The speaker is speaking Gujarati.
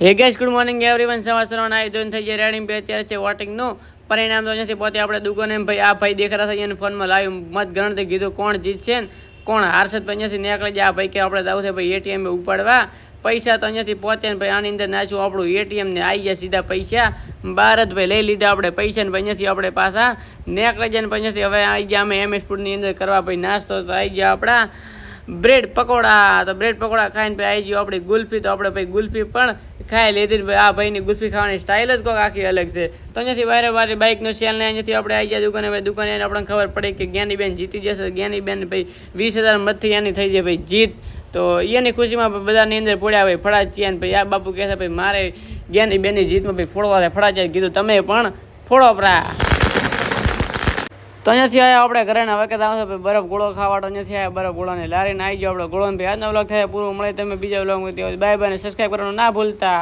હે ગાઈસ, ગુડ મોર્નિંગ એવરીવન. સવારમાં આવી જોઈને થઈ જાય રેડી. અત્યારે છે વોટિંગનું પરિણામ તો નથી પોતે આપણે દુકાને ભાઈ આ ભાઈ દેખાતા થઈ અને ફોનમાં લાવ્યું મત ગણતરી કીધું કોણ જીતશે ને કોણ હારશે. તો અહીંયાથી નીકળી જાય આ ભાઈ કે આપણે જવું છે ભાઈ એટીએમ ઉપાડવા પૈસા. તો અહીંયાથી પહોંચે ને ભાઈ આની અંદર નાખ્યું આપણું એટીએમ ને આવી ગયા સીધા પૈસા બાર જ ભાઈ લઈ લીધા આપણે પૈસા ને અહીંયાથી આપણે પાછા નીકળી જાય ને અહીંયાથી હવે આવી ગયા અમે એમએસ ફૂડની અંદર કરવા ભાઈ નાસ્તો. તો આવી ગયા આપણા બ્રેડ પકોડા. તો બ્રેડ પકોડા ખાઈને ભાઈ આવી ગયો આપણી ગુલ્ફી. તો આપણે ભાઈ ગુલ્ફી પણ ખાઈ લીધી. ભાઈ આ ભાઈની ગુલ્ફી ખાવાની સ્ટાઇલ જ કોઈક આખી અલગ છે. તો અહીંયાથી વારે વારે બાઇકનો સેલ ને અહીંયાથી આપણે આવી ગયા દુકાને. ભાઈ દુકાને આપણને ખબર પડી કે જ્ઞાનીબેન જીતી જશે. જ્ઞાનીબેન ભાઈ 20,000 મતથી એની થઈ જાય ભાઈ જીત. તો એની ખુશીમાં બધાની અંદર પડ્યા ભાઈ ફળાચિયા ને ભાઈ આ બાપુ કહે છે ભાઈ મારે જ્ઞાનીબેનની જીતમાં ભાઈ ફોડવા છે ફળાચિયા. કીધું તમે પણ ફોડો પ્રા. તો અહીંયાથી આવ્યા આપણે ઘરે વખત આવશે ભાઈ બરફ ગોળો ખાવાડો. અહીંયાથી આવ્યા બરફ ગોળાને લારીને આવી ગયો આપણે ગોળો. ભાઈ આજનો વ્લોગ થાય પૂરું મળે તમે બીજા વ્લોગ બાય બાય ને સબસ્ક્રાઈબ કરવાનું ના ભૂલતા.